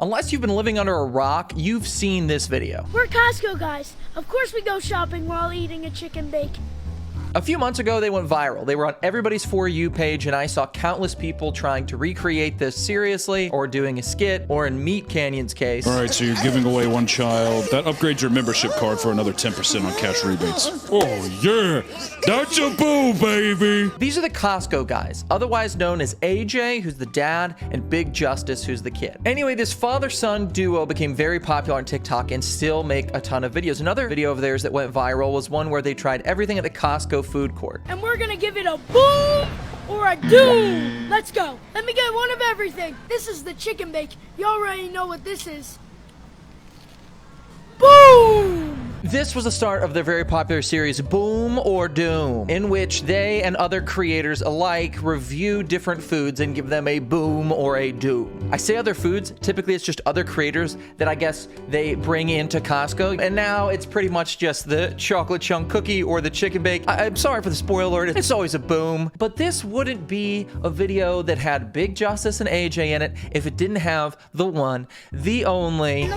Unless you've been living under a rock, you've seen this video. We're Costco guys. Of course we go shopping while eating a chicken bake. A few months ago, they went viral. They were on everybody's For You page, and I saw countless people trying to recreate this seriously, or doing a skit, or in Meat Canyon's case. All right, so you're giving away one child. That upgrades your membership card for another 10% on cash rebates. Oh, yeah. That's a boo, baby. These are the Costco guys, otherwise known as AJ, who's the dad, and Big Justice, who's the kid. Anyway, this father-son duo became very popular on TikTok and still make a ton of videos. Another video of theirs that went viral was one where they tried everything at the Costco food court. And we're gonna give it a boom or a doom. Let's go. Let me get one of everything. This is the chicken bake. You already know what this is. Boom! This was the start of their very popular series, Boom or Doom, in which they and other creators alike review different foods and give them a boom or a doom. I say other foods, typically it's just other creators that I guess they bring into Costco, and now it's pretty much just the chocolate chunk cookie or the chicken bake. I'm sorry for the spoiler alert, it's always a boom, but this wouldn't be a video that had Big Justice and AJ in it if it didn't have the one, the only...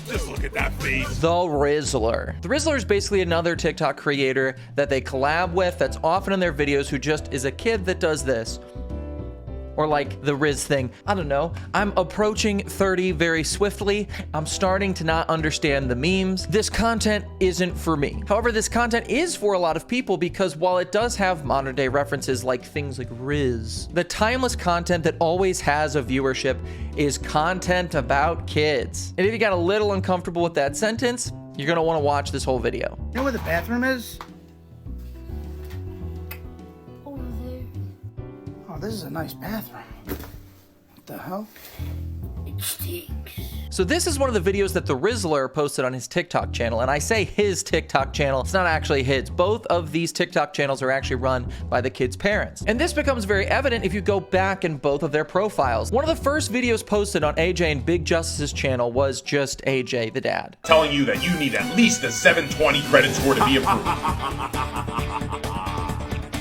Just look at that face. The Rizzler. The Rizzler is basically another TikTok creator that they collab with that's often in their videos who just is a kid that does this. Or like the Riz thing. I don't know. I'm approaching 30 very swiftly. I'm starting to not understand the memes. This content isn't for me. However, this content is for a lot of people because while it does have modern day references like things like Riz, the timeless content that always has a viewership is content about kids. And if you got a little uncomfortable with that sentence, you're gonna wanna watch this whole video. You know where the bathroom is? Oh, this is a nice bathroom. What the hell? It stinks. So this is one of the videos that the Rizzler posted on his TikTok channel, and I say his TikTok channel, it's not actually his. Both of these TikTok channels are actually run by the kids' parents. And this becomes very evident if you go back in both of their profiles. One of the first videos posted on AJ and Big Justice's channel was just AJ, the dad. Telling you that you need at least a 720 credit score to be approved.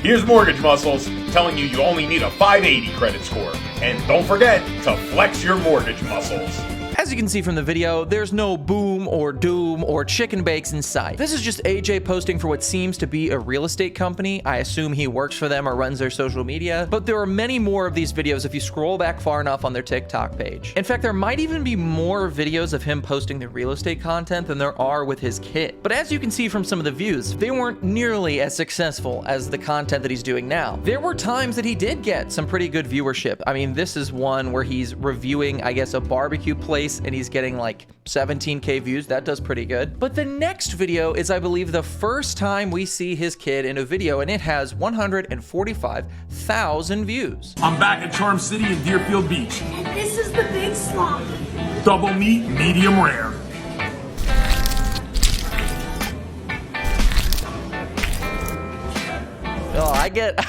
Here's Mortgage Muscles telling you only need a 580 credit score. And don't forget to flex your mortgage muscles. As you can see from the video, there's no boom or doom or chicken bakes in sight. This is just AJ posting for what seems to be a real estate company. I assume he works for them or runs their social media, but there are many more of these videos if you scroll back far enough on their TikTok page. In fact, there might even be more videos of him posting the real estate content than there are with his kid. But as you can see from some of the views, they weren't nearly as successful as the content that he's doing now. There were times that he did get some pretty good viewership. I mean, this is one where he's reviewing, I guess, a barbecue place and he's getting like 17K views. That does pretty good. But the next video is, I believe, the first time we see his kid in a video, and it has 145,000 views. I'm back at Charm City in Deerfield Beach. And this is the big slop. Double meat, medium rare. Oh,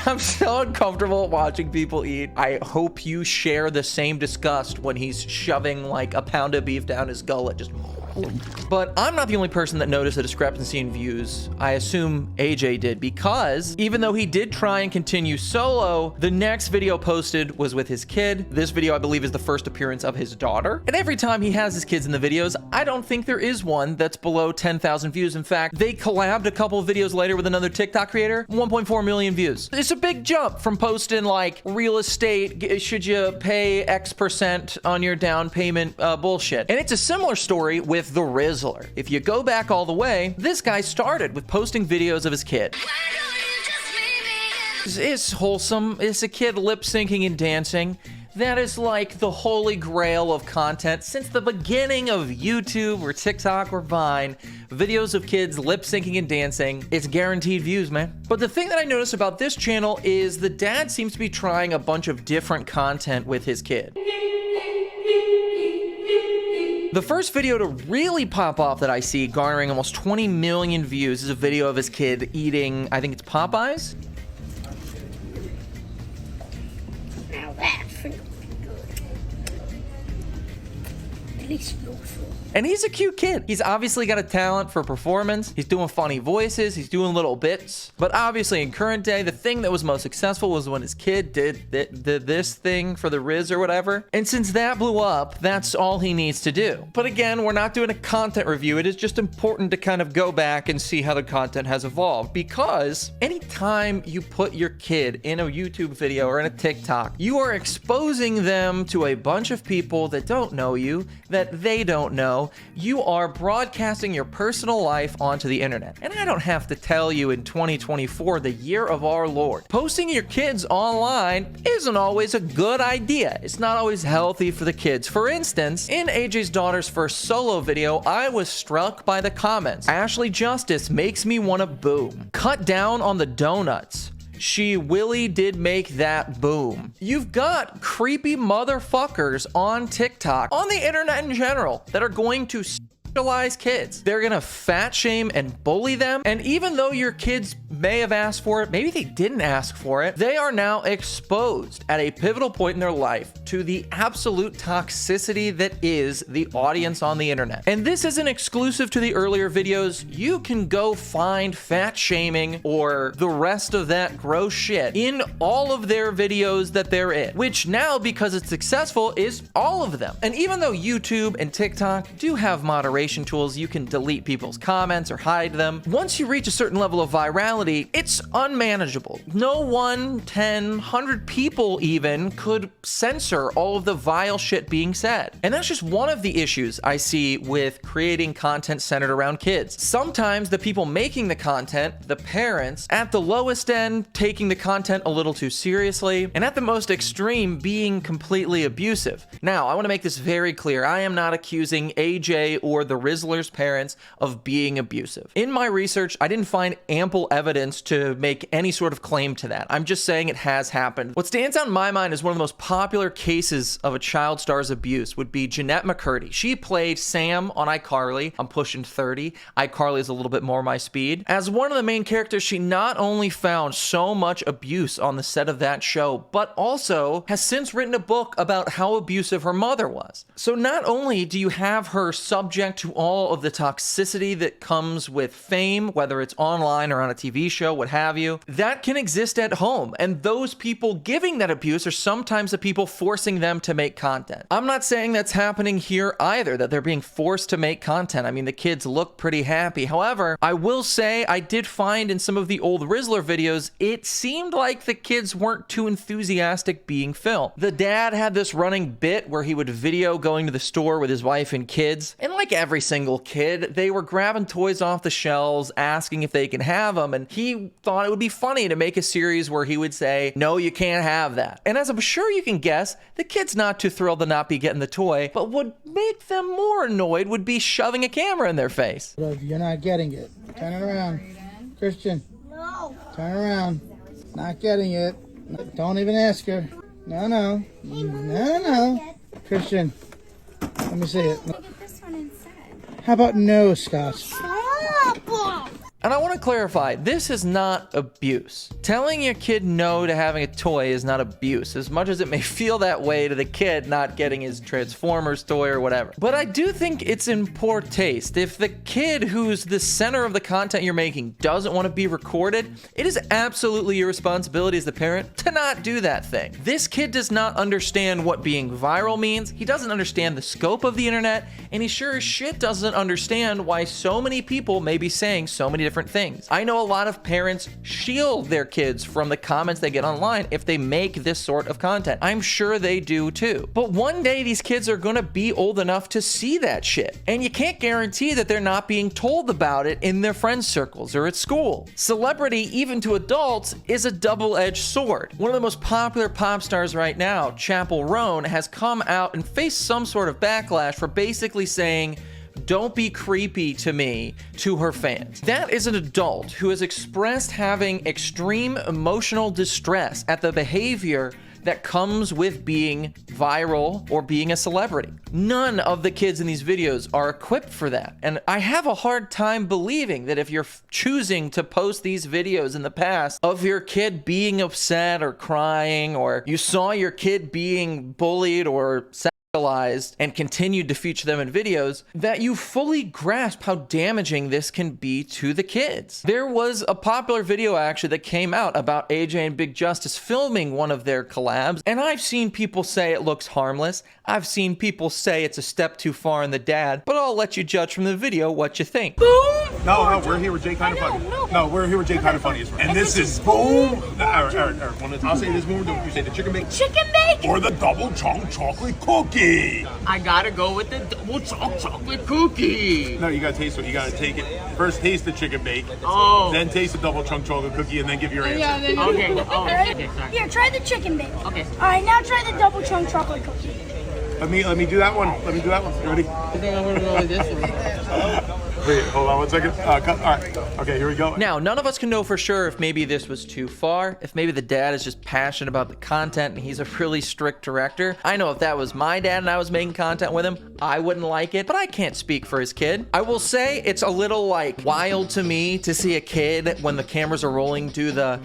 I'm so uncomfortable watching people eat. I hope you share the same disgust when he's shoving like a pound of beef down his gullet. Just... But I'm not the only person that noticed a discrepancy in views. I assume AJ did, because even though he did try and continue solo, the next video posted was with his kid. This video, I believe, is the first appearance of his daughter. And every time he has his kids in the videos, I don't think there is one that's below 10,000 views. In fact, they collabed a couple of videos later with another TikTok creator, 1.4 million views. It's a big jump from posting like real estate, should you pay X% on your down payment bullshit. And it's a similar story with the Rizzler. If you go back all the way, this guy started with posting videos of his kid. It's wholesome. It's a kid lip syncing and dancing. That is like the holy grail of content since the beginning of YouTube or TikTok or Vine. Videos of kids lip syncing and dancing. It's guaranteed views, man. But the thing that I noticed about this channel is the dad seems to be trying a bunch of different content with his kid. The first video to really pop off that I see, garnering almost 20 million views, is a video of his kid eating, I think it's Popeyes? Now that feels good. And he's a cute kid. He's obviously got a talent for performance. He's doing funny voices. He's doing little bits. But obviously in current day, the thing that was most successful was when his kid did this thing for the Riz or whatever. And since that blew up, that's all he needs to do. But again, we're not doing a content review. It is just important to kind of go back and see how the content has evolved, because anytime you put your kid in a YouTube video or in a TikTok, you are exposing them to a bunch of people that don't know you, that they don't know. You are broadcasting your personal life onto the internet. And I don't have to tell you, in 2024, the year of our Lord, posting your kids online isn't always a good idea. It's not always healthy for the kids. For instance, in AJ's daughter's first solo video, I was struck by the comments. Ashley Justice makes me want to boom. Cut down on the donuts. She really did make that boom. You've got creepy motherfuckers on TikTok, on the internet in general, that are going to sexualize kids. They're gonna fat shame and bully them. And even though your kids may have asked for it, maybe they didn't ask for it, they are now exposed at a pivotal point in their life to the absolute toxicity that is the audience on the internet. And this isn't exclusive to the earlier videos. You can go find fat shaming or the rest of that gross shit in all of their videos that they're in, which now, because it's successful, is all of them. And even though YouTube and TikTok do have moderation tools, you can delete people's comments or hide them. Once you reach a certain level of virality, it's unmanageable. No 1, 10, 100 people even could censor all of the vile shit being said. And that's just one of the issues I see with creating content centered around kids. Sometimes the people making the content, the parents, at the lowest end, taking the content a little too seriously, and at the most extreme, being completely abusive. Now, I want to make this very clear. I am not accusing AJ or the Rizzler's parents of being abusive. In my research, I didn't find ample evidence to make any sort of claim to that. I'm just saying it has happened. What stands out in my mind as one of the most popular cases of a child star's abuse would be Jeanette McCurdy. She played Sam on iCarly. I'm pushing 30. iCarly is a little bit more my speed. As one of the main characters, she not only found so much abuse on the set of that show, but also has since written a book about how abusive her mother was. So not only do you have her subject to all of the toxicity that comes with fame, whether it's online or on a TV show, what have you, that can exist at home. And those people giving that abuse are sometimes the people forcing them to make content. I'm not saying that's happening here either, that they're being forced to make content. I mean, the kids look pretty happy. However, I will say I did find in some of the old Rizzler videos, it seemed like the kids weren't too enthusiastic being filmed. The dad had this running bit where he would video going to the store with his wife and kids, and like every single kid, they were grabbing toys off the shelves, asking if they can have them, and he thought it would be funny to make a series where he would say, no, you can't have that. And as I'm sure you can guess, the kid's not too thrilled to not be getting the toy, but what would make them more annoyed would be shoving a camera in their face. You're not getting it. Turn it around. Christian. No. Turn around. Not getting it. Don't even ask her. No. No. Christian. Let me see it. Get this one instead. How about no, Scott? Stop! And I want to clarify, this is not abuse. Telling your kid no to having a toy is not abuse, as much as it may feel that way to the kid not getting his Transformers toy or whatever. But I do think it's in poor taste. If the kid who's the center of the content you're making doesn't want to be recorded, it is absolutely your responsibility as the parent to not do that thing. This kid does not understand what being viral means. He doesn't understand the scope of the internet, and he sure as shit doesn't understand why so many people may be saying so many different things. I know a lot of parents shield their kids from the comments they get online if they make this sort of content. I'm sure they do too. But one day these kids are gonna be old enough to see that shit. And you can't guarantee that they're not being told about it in their friends circles or at school. Celebrity, even to adults, is a double-edged sword. One of the most popular pop stars right now, Chappell Roan, has come out and faced some sort of backlash for basically saying, "Don't be creepy to me," to her fans. That is an adult who has expressed having extreme emotional distress at the behavior that comes with being viral or being a celebrity. None of the kids in these videos are equipped for that. And I have a hard time believing that if you're choosing to post these videos in the past of your kid being upset or crying, or you saw your kid being bullied or and continued to feature them in videos, that you fully grasp how damaging this can be to the kids. There was a popular video actually that came out about AJ and Big Justice filming one of their collabs, and I've seen people say it looks harmless. I've seen people say it's a step too far in the dad, but I'll let you judge from the video what you think. No, we're here with Jay Kinda Funny. No, we're here with Jay Kinda Funny. And this is boom. I'll say this when we're doing. You say the chicken bake. Chicken bake? Or the double chunk chocolate cookie. I gotta go with the double chocolate cookie. No, you gotta taste it. You gotta take it. First taste the chicken bake. Oh. Then taste the double chunk chocolate cookie and then give your answer. Okay. Oh, Alright. okay, sorry. Here, try the chicken bake. Okay. Alright, now try the double chunk chocolate cookie. Let me do that one. Let me do that one. You ready? I think I'm gonna go with this one. Wait, hold on 1 second. All right. Okay, here we go. Now, none of us can know for sure if maybe this was too far, if maybe the dad is just passionate about the content and he's a really strict director. I know if that was my dad and I was making content with him, I wouldn't like it, but I can't speak for his kid. I will say it's a little like wild to me to see a kid when the cameras are rolling do the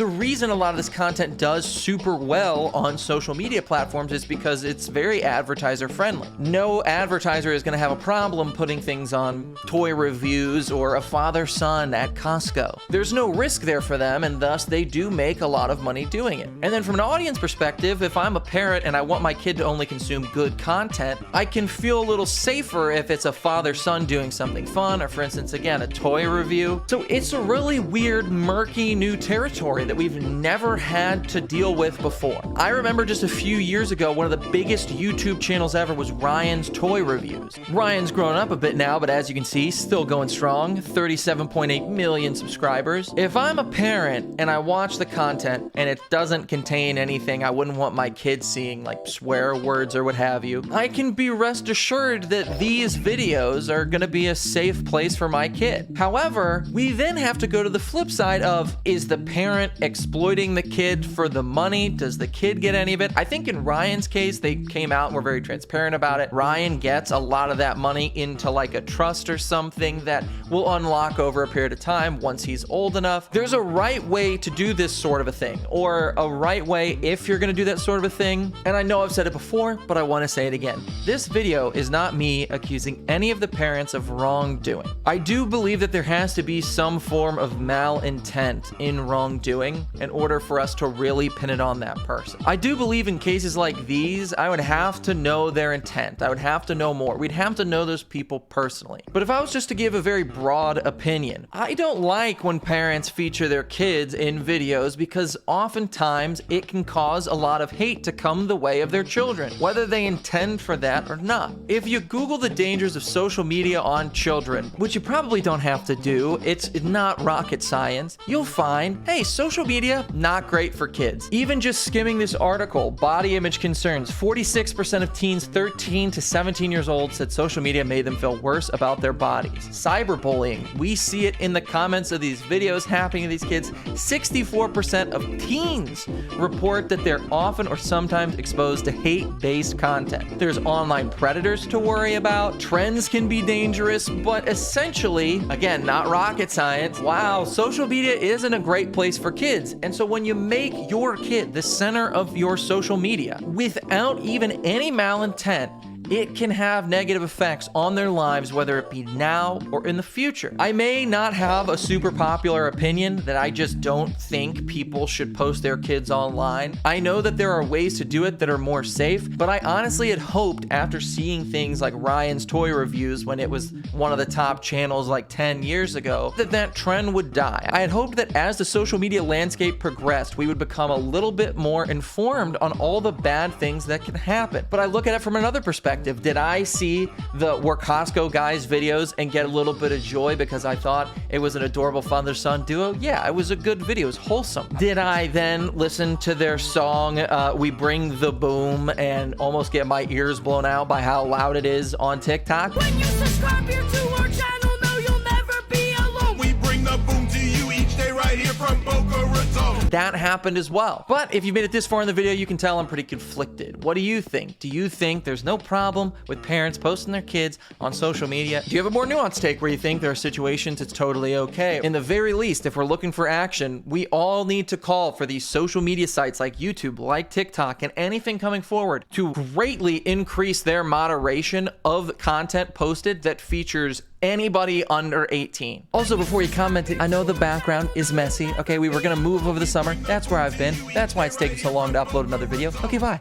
reason a lot of this content does super well on social media platforms is because it's very advertiser friendly. No advertiser is going to have a problem putting things on toy reviews or a father-son at Costco. There's no risk there for them, and thus they do make a lot of money doing it. And then from an audience perspective, if I'm a parent and I want my kid to only consume good content, I can feel a little safer if it's a father-son doing something fun, or for instance, again, a toy review. So it's a really weird, murky new territory that we've never had to deal with before. I remember just a few years ago, one of the biggest YouTube channels ever was Ryan's Toy Reviews. Ryan's grown up a bit now, but as you can see, still going strong, 37.8 million subscribers. If I'm a parent and I watch the content and it doesn't contain anything I wouldn't want my kids seeing, like swear words or what have you, I can be rest assured that these videos are gonna be a safe place for my kid. However, we then have to go to the flip side of, is the parent exploiting the kid for the money? Does the kid get any of it? I think in Ryan's case, they came out and were very transparent about it. Ryan gets a lot of that money into like a trust or something that will unlock over a period of time once he's old enough. There's a right way to do this sort of a thing, or a right way if you're gonna do that sort of a thing. And I know I've said it before, but I wanna say it again. This video is not me accusing any of the parents of wrongdoing. I do believe that there has to be some form of malintent in wrongdoing in order for us to really pin it on that person. I do believe in cases like these, I would have to know their intent. I would have to know more. We'd have to know those people personally. But if I was just to give a very broad opinion, I don't like when parents feature their kids in videos because oftentimes it can cause a lot of hate to come the way of their children, whether they intend for that or not. If you Google the dangers of social media on children, which you probably don't have to do, it's not rocket science, you'll find, hey, social media, not great for kids. Even just skimming this article, body image concerns, 46% of teens 13 to 17 years old said social media made them feel worse about their bodies. Cyberbullying, we see it in the comments of these videos happening to these kids. 64% of teens report that they're often or sometimes exposed to hate-based content. There's online predators to worry about. Trends can be dangerous, but essentially, again, not rocket science, wow, social media isn't a great place for kids. And so when you make your kid the center of your social media without even any malintent, it can have negative effects on their lives, whether it be now or in the future. I may not have a super popular opinion that I just don't think people should post their kids online. I know that there are ways to do it that are more safe, but I honestly had hoped after seeing things like Ryan's Toy Reviews when it was one of the top channels like 10 years ago, that that trend would die. I had hoped that as the social media landscape progressed, we would become a little bit more informed on all the bad things that can happen. But I look at it from another perspective. Did I see the We're Costco guys videos and get a little bit of joy because I thought it was an adorable father-son duo? Yeah, it was a good video. It was wholesome. Did I then listen to their song, We Bring the Boom, and almost get my ears blown out by how loud it is on TikTok? When you subscribe here to our channel, no, you'll never be alone. We bring the boom to you each day right here from Boca Raton. that happened as well. But if you made it this far in the video, you can tell I'm pretty conflicted. What do you think? Do you think there's no problem with parents posting their kids on social media? Do you have a more nuanced take where you think there are situations it's totally okay? In the very least, if we're looking for action, we all need to call for these social media sites like YouTube, like TikTok, and anything coming forward to greatly increase their moderation of content posted that features anybody under 18. Also, before you comment, I know the background is messy. Okay, we were gonna move over the summer. That's where I've been. That's why it's taking so long to upload another video. Okay, bye.